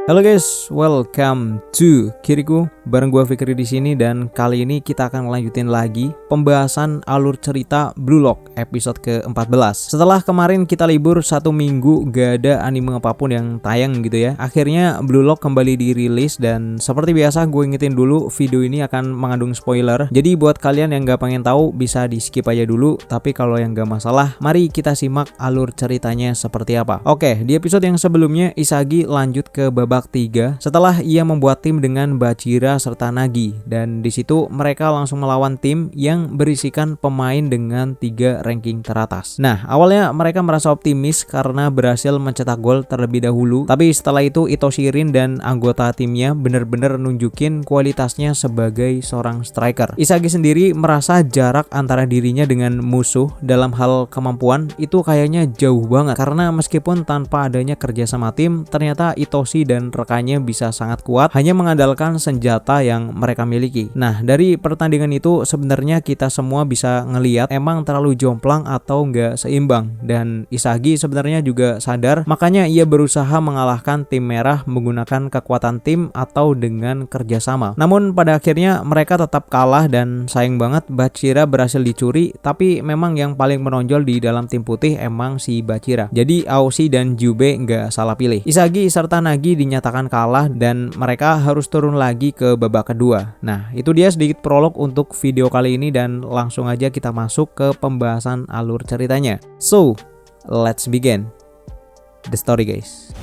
Halo guys, welcome to Kiriku. Bareng gua Fikri di sini dan kali ini kita akan lanjutin lagi pembahasan alur cerita Blue Lock episode ke-14. Setelah kemarin kita libur 1 minggu gak ada anime apapun yang tayang gitu ya. Akhirnya Blue Lock kembali dirilis dan seperti biasa gue ingetin dulu video ini akan mengandung spoiler. Jadi buat kalian yang gak pengen tahu bisa di skip aja dulu. Tapi kalau yang gak masalah, mari kita simak alur ceritanya seperti apa. Oke, di episode yang sebelumnya Isagi lanjut ke babak 3 setelah ia membuat tim dengan Bachira serta Nagi, dan di situ mereka langsung melawan tim yang berisikan pemain dengan 3 ranking teratas. Nah, awalnya mereka merasa optimis karena berhasil mencetak gol terlebih dahulu, tapi setelah itu Itoshirin dan anggota timnya bener-bener nunjukin kualitasnya sebagai seorang striker. Isagi sendiri merasa jarak antara dirinya dengan musuh dalam hal kemampuan itu kayaknya jauh banget, karena meskipun tanpa adanya kerjasama tim, ternyata Itoshi dan rekannya bisa sangat kuat hanya mengandalkan senjata yang mereka miliki. Nah, dari pertandingan itu sebenarnya kita semua bisa ngelihat emang terlalu jomplang atau nggak seimbang, dan Isagi sebenarnya juga sadar, makanya ia berusaha mengalahkan tim merah menggunakan kekuatan tim atau dengan kerjasama. Namun pada akhirnya mereka tetap kalah dan sayang banget Bachira berhasil dicuri, tapi memang yang paling menonjol di dalam tim putih emang si Bachira. Jadi Aoshi dan Jube nggak salah pilih. Isagi serta Nagi dinyatakan kalah dan mereka harus turun lagi ke babak kedua. Nah, itu dia sedikit prolog untuk video kali ini dan langsung aja kita masuk ke pembahasan alur ceritanya. So, let's begin the story guys.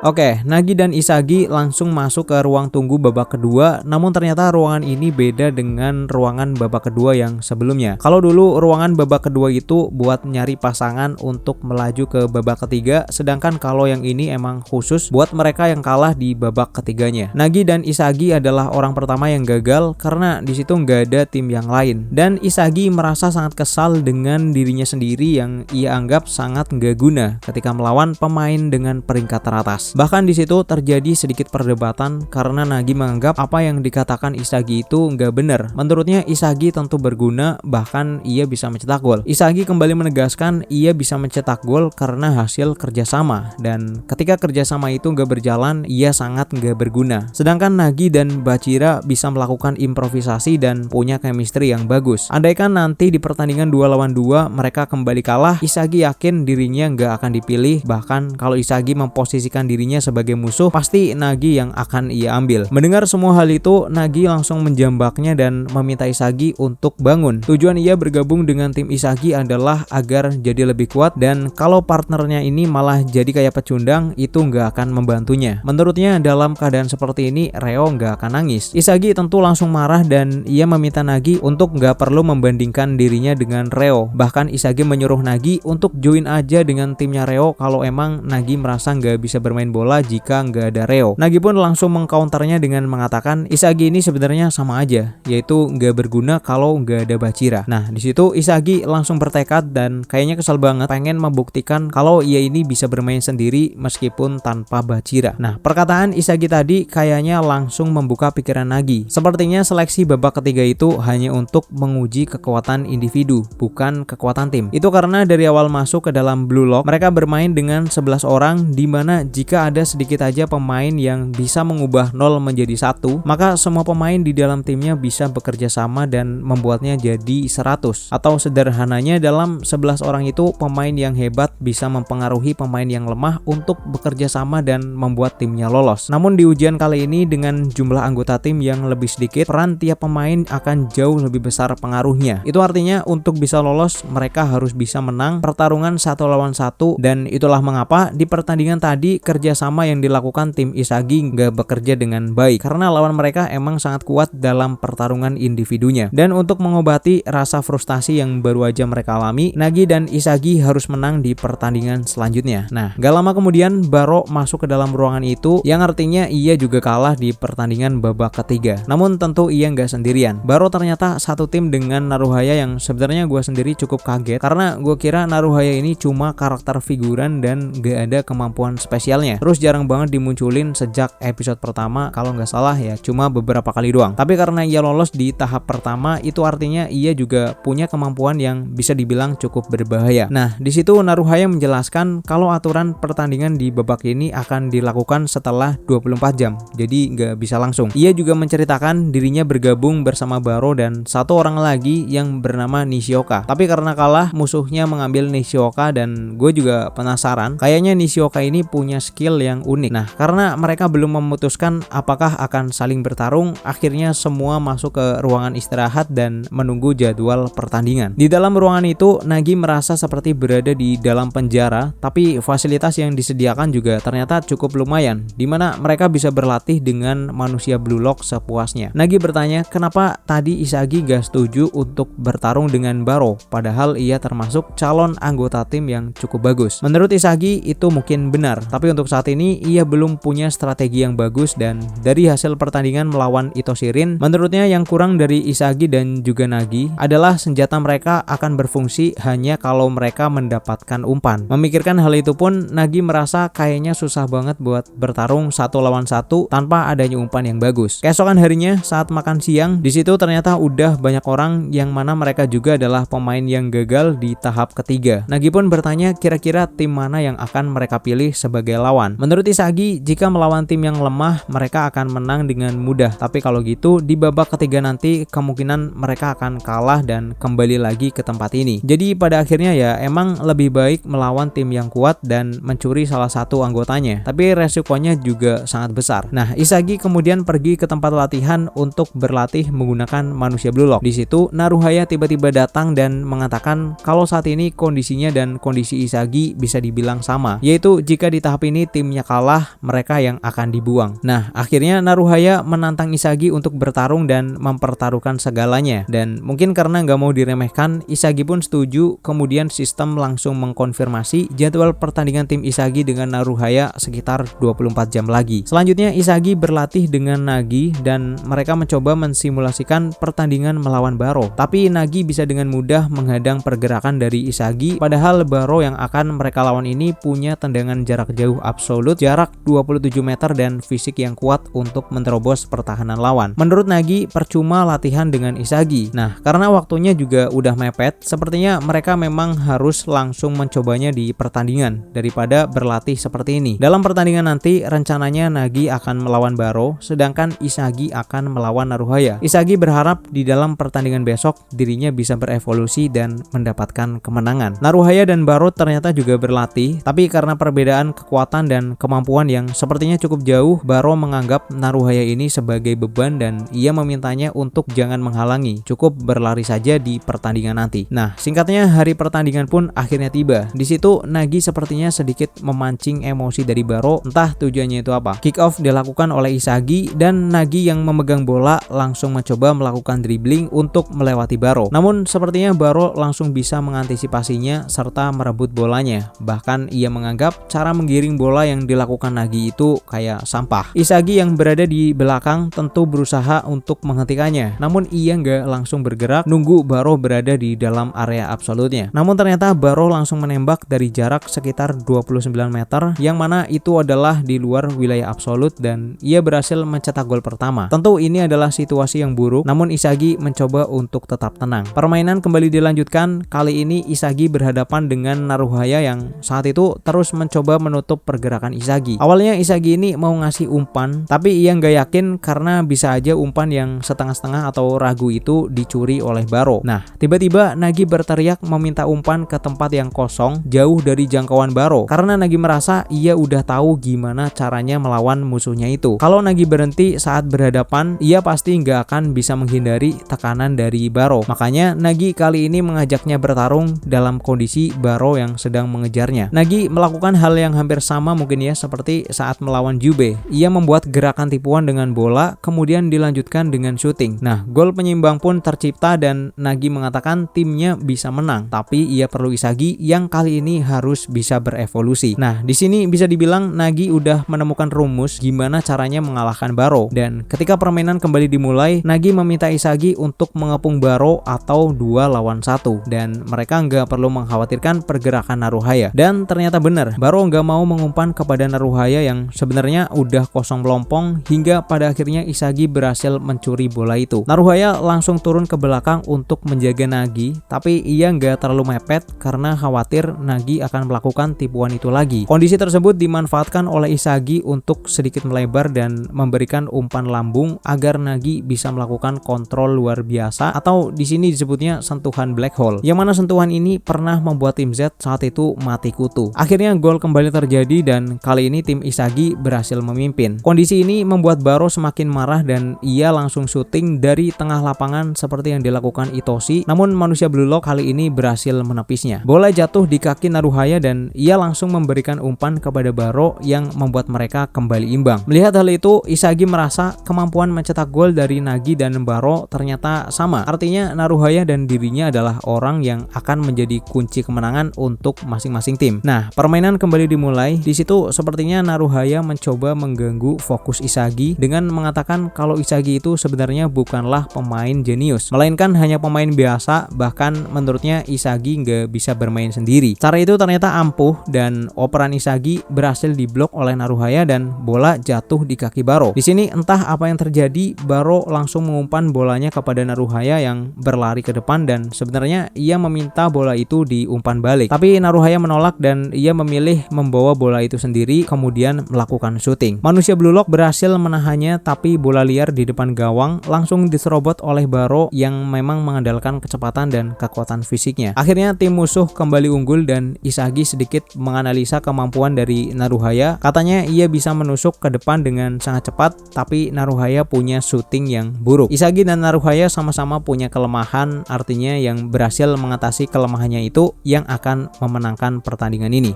Oke, Nagi dan Isagi langsung masuk ke ruang tunggu babak kedua, namun ternyata ruangan ini beda dengan ruangan babak kedua yang sebelumnya. Kalau dulu ruangan babak kedua itu buat nyari pasangan untuk melaju ke babak ketiga, sedangkan kalau yang ini emang khusus buat mereka yang kalah di babak ketiganya. Nagi dan Isagi adalah orang pertama yang gagal karena di situ nggak ada tim yang lain, dan Isagi merasa sangat kesal dengan dirinya sendiri yang ia anggap sangat nggak guna ketika melawan pemain dengan peringkat teratas. Bahkan di situ terjadi sedikit perdebatan karena Nagi menganggap apa yang dikatakan Isagi itu nggak benar. Menurutnya Isagi tentu berguna, bahkan ia bisa mencetak gol. Isagi kembali menegaskan ia bisa mencetak gol karena hasil kerjasama, dan ketika kerjasama itu nggak berjalan, ia sangat nggak berguna. Sedangkan Nagi dan Bachira bisa melakukan improvisasi dan punya chemistry yang bagus. Andaikan nanti di pertandingan 2 lawan 2 mereka kembali kalah, Isagi yakin dirinya nggak akan dipilih. Bahkan kalau Isagi memposisikan dirinya sebagai musuh, pasti Nagi yang akan ia ambil. Mendengar semua hal itu, Nagi langsung menjambaknya dan meminta Isagi untuk bangun. Tujuan ia bergabung dengan tim Isagi adalah agar jadi lebih kuat, dan kalau partnernya ini malah jadi kayak pecundang, itu nggak akan membantunya. Menurutnya dalam keadaan seperti ini, Reo nggak akan nangis. Isagi tentu langsung marah dan ia meminta Nagi untuk nggak perlu membandingkan dirinya dengan Reo. Bahkan Isagi menyuruh Nagi untuk join aja dengan timnya Reo kalau emang Nagi merasa nggak bisa bermain bola jika nggak ada Reo. Nagi pun langsung mengcounternya dengan mengatakan Isagi ini sebenarnya sama aja, yaitu nggak berguna kalau nggak ada Bachira. Nah, di situ Isagi langsung bertekad dan kayaknya kesal banget pengen membuktikan kalau ia ini bisa bermain sendiri meskipun tanpa Bachira. Nah, perkataan Isagi tadi kayaknya langsung membuka pikiran Nagi. Sepertinya seleksi babak ketiga itu hanya untuk menguji kekuatan individu, bukan kekuatan tim. Itu karena dari awal masuk ke dalam Blue Lock, mereka bermain dengan 11 orang, di mana jika ada sedikit aja pemain yang bisa mengubah 0 menjadi 1, maka semua pemain di dalam timnya bisa bekerja sama dan membuatnya jadi 100. Atau sederhananya dalam 11 orang itu pemain yang hebat bisa mempengaruhi pemain yang lemah untuk bekerja sama dan membuat timnya lolos. Namun di ujian kali ini dengan jumlah anggota tim yang lebih sedikit, peran tiap pemain akan jauh lebih besar pengaruhnya. Itu artinya untuk bisa lolos mereka harus bisa menang pertarungan 1 lawan 1, dan itulah mengapa di pertandingan tadi kerjasama yang dilakukan tim Isagi nggak bekerja dengan baik karena lawan mereka emang sangat kuat dalam pertarungan individunya. Dan untuk mengobati rasa frustasi yang baru aja mereka alami, Nagi dan Isagi harus menang di pertandingan selanjutnya. Nah, gak lama kemudian Baro masuk ke dalam ruangan itu, yang artinya ia juga kalah di pertandingan babak ketiga. Namun tentu ia nggak sendirian. Baro ternyata satu tim dengan Naruhaya, yang sebenarnya gue sendiri cukup kaget karena gue kira Naruhaya ini cuma karakter figuran dan gak ada kemampuan spesialnya. sebenarnya. Terus jarang banget dimunculin sejak episode pertama, kalau nggak salah ya cuma beberapa kali doang. Tapi karena ia lolos di tahap pertama, itu artinya ia juga punya kemampuan yang bisa dibilang cukup berbahaya. Nah, di situ Naruhaya menjelaskan kalau aturan pertandingan di babak ini akan dilakukan setelah 24 jam. Jadi nggak bisa langsung. Ia juga menceritakan dirinya bergabung bersama Baro dan satu orang lagi yang bernama Nishioka. Tapi karena kalah, musuhnya mengambil Nishioka dan gue juga penasaran, kayaknya Nishioka ini punya skill yang unik. Nah, karena mereka belum memutuskan apakah akan saling bertarung, akhirnya semua masuk ke ruangan istirahat dan menunggu jadwal pertandingan. Di dalam ruangan itu, Nagi merasa seperti berada di dalam penjara, tapi fasilitas yang disediakan juga ternyata cukup lumayan, dimana mereka bisa berlatih dengan manusia Blue Lock sepuasnya. Nagi bertanya kenapa tadi Isagi gak setuju untuk bertarung dengan Baro, padahal ia termasuk calon anggota tim yang cukup bagus. Menurut Isagi itu mungkin benar, tapi untuk saat ini ia belum punya strategi yang bagus, dan dari hasil pertandingan melawan Itoshirin, menurutnya yang kurang dari Isagi dan juga Nagi adalah senjata mereka akan berfungsi hanya kalau mereka mendapatkan umpan. Memikirkan hal itu pun, Nagi merasa kayaknya susah banget buat bertarung 1 lawan 1 tanpa adanya umpan yang bagus. Keesokan harinya saat makan siang, di situ ternyata udah banyak orang yang mana mereka juga adalah pemain yang gagal di tahap ketiga. Nagi pun bertanya kira-kira tim mana yang akan mereka pilih sebagai lawan. Menurut Isagi, jika melawan tim yang lemah, mereka akan menang dengan mudah. Tapi kalau gitu, di babak ketiga nanti kemungkinan mereka akan kalah dan kembali lagi ke tempat ini. Jadi pada akhirnya ya emang lebih baik melawan tim yang kuat dan mencuri salah satu anggotanya. Tapi resikonya juga sangat besar. Nah, Isagi kemudian pergi ke tempat latihan untuk berlatih menggunakan manusia Blue Lock. Di situ Naruhaya tiba-tiba datang dan mengatakan kalau saat ini kondisinya dan kondisi Isagi bisa dibilang sama, yaitu jika di tahap ini timnya kalah, mereka yang akan dibuang. Nah, akhirnya Naruhaya menantang Isagi untuk bertarung dan mempertaruhkan segalanya. Dan mungkin karena nggak mau diremehkan, Isagi pun setuju. Kemudian sistem langsung mengkonfirmasi jadwal pertandingan tim Isagi dengan Naruhaya sekitar 24 jam lagi. Selanjutnya Isagi berlatih dengan Nagi dan mereka mencoba mensimulasikan pertandingan melawan Baro. Tapi Nagi bisa dengan mudah menghadang pergerakan dari Isagi, padahal Baro yang akan mereka lawan ini punya tendangan jarak jauh absolut, jarak 27 meter dan fisik yang kuat untuk menerobos pertahanan lawan. Menurut Nagi, percuma latihan dengan Isagi. Nah, karena waktunya juga udah mepet, sepertinya mereka memang harus langsung mencobanya di pertandingan daripada berlatih seperti ini. Dalam pertandingan nanti, rencananya Nagi akan melawan Baro, sedangkan Isagi akan melawan Naruhaya. Isagi berharap di dalam pertandingan besok dirinya bisa berevolusi dan mendapatkan kemenangan. Naruhaya dan Baro ternyata juga berlatih, tapi karena perbedaan kekuatan dan kemampuan yang sepertinya cukup jauh, Baro menganggap Naruhaya ini sebagai beban dan ia memintanya untuk jangan menghalangi, cukup berlari saja di pertandingan nanti. Nah, singkatnya hari pertandingan pun akhirnya tiba. Di situ Nagi sepertinya sedikit memancing emosi dari Baro, entah tujuannya itu apa. Kick off dilakukan oleh Isagi dan Nagi yang memegang bola langsung mencoba melakukan dribbling untuk melewati Baro. Namun sepertinya Baro langsung bisa mengantisipasinya serta merebut bolanya. Bahkan ia menganggap cara menggiring bola yang dilakukan Nagi itu kayak sampah. Isagi yang berada di belakang tentu berusaha untuk menghentikannya, namun ia nggak langsung bergerak nunggu Baro berada di dalam area absolutnya. Namun ternyata Baro langsung menembak dari jarak sekitar 29 meter, yang mana itu adalah di luar wilayah absolut, dan ia berhasil mencetak gol pertama. Tentu ini adalah situasi yang buruk, namun Isagi mencoba untuk tetap tenang. Permainan kembali dilanjutkan. Kali ini Isagi berhadapan dengan Naruhaya yang saat itu terus mencoba menutup pergerakan Isagi. Awalnya Isagi ini mau ngasih umpan, tapi ia nggak yakin karena bisa aja umpan yang setengah-setengah atau ragu itu dicuri oleh Baro. Nah, tiba-tiba Nagi berteriak meminta umpan ke tempat yang kosong jauh dari jangkauan Baro, karena Nagi merasa ia udah tahu gimana caranya melawan musuhnya itu. Kalau Nagi berhenti saat berhadapan, ia pasti nggak akan bisa menghindari tekanan dari Baro. Makanya Nagi kali ini mengajaknya bertarung dalam kondisi Baro yang sedang mengejarnya. Nagi melakukan hal yang hampir sama mungkin ya seperti saat melawan Jube. Ia membuat gerakan tipuan dengan bola, kemudian dilanjutkan dengan syuting. Nah, gol penyeimbang pun tercipta dan Nagi mengatakan timnya bisa menang, tapi ia perlu Isagi yang kali ini harus bisa berevolusi. Nah, di sini bisa dibilang Nagi udah menemukan rumus gimana caranya mengalahkan Baro, dan ketika permainan kembali dimulai, Nagi meminta Isagi untuk mengepung Baro atau 2 lawan 1, dan mereka nggak perlu mengkhawatirkan pergerakan Naruhaya. Dan ternyata benar, Baro nggak mau mengumpan umpan kepada Naruhaya yang sebenarnya udah kosong melompong hingga pada akhirnya Isagi berhasil mencuri bola itu. Naruhaya langsung turun ke belakang untuk menjaga Nagi, tapi ia nggak terlalu mepet karena khawatir Nagi akan melakukan tipuan itu lagi. Kondisi tersebut dimanfaatkan oleh Isagi untuk sedikit melebar dan memberikan umpan lambung agar Nagi bisa melakukan kontrol luar biasa, atau di sini disebutnya sentuhan black hole. Yang mana sentuhan ini pernah membuat tim Z saat itu mati kutu. Akhirnya gol kembali terjadi dan kali ini tim Isagi berhasil memimpin. Kondisi ini membuat Baro semakin marah dan ia langsung syuting dari tengah lapangan seperti yang dilakukan Itoshi, namun manusia Blue Lock kali ini berhasil menepisnya. Bola jatuh di kaki Naruhaya dan ia langsung memberikan umpan kepada Baro yang membuat mereka kembali imbang. Melihat hal itu, Isagi merasa kemampuan mencetak gol dari Nagi dan Baro ternyata sama. Artinya Naruhaya dan dirinya adalah orang yang akan menjadi kunci kemenangan untuk masing-masing tim. Nah, permainan kembali dimulai. Di situ sepertinya Naruhaya mencoba mengganggu fokus Isagi dengan mengatakan kalau Isagi itu sebenarnya bukanlah pemain jenius, melainkan hanya pemain biasa, bahkan menurutnya Isagi nggak bisa bermain sendiri. Cara itu ternyata ampuh dan operan Isagi berhasil diblok oleh Naruhaya dan bola jatuh di kaki Baro. Di sini entah apa yang terjadi, Baro langsung mengumpan bolanya kepada Naruhaya yang berlari ke depan dan sebenarnya ia meminta bola itu diumpan balik. Tapi Naruhaya menolak dan ia memilih membawa bola itu sendiri kemudian melakukan syuting. Manusia Blue Lock berhasil menahannya, tapi bola liar di depan gawang langsung diserobot oleh Baro yang memang mengandalkan kecepatan dan kekuatan fisiknya. Akhirnya tim musuh kembali unggul dan Isagi sedikit menganalisa kemampuan dari Naruhaya. Katanya ia bisa menusuk ke depan dengan sangat cepat, tapi Naruhaya punya syuting yang buruk. Isagi dan Naruhaya sama-sama punya kelemahan, artinya yang berhasil mengatasi kelemahannya itu yang akan memenangkan pertandingan ini.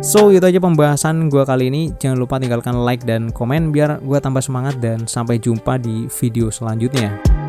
So, itu aja pembahasan gue kali ini. Jangan lupa tinggalkan like dan komen biar gue tambah semangat, dan sampai jumpa di video selanjutnya.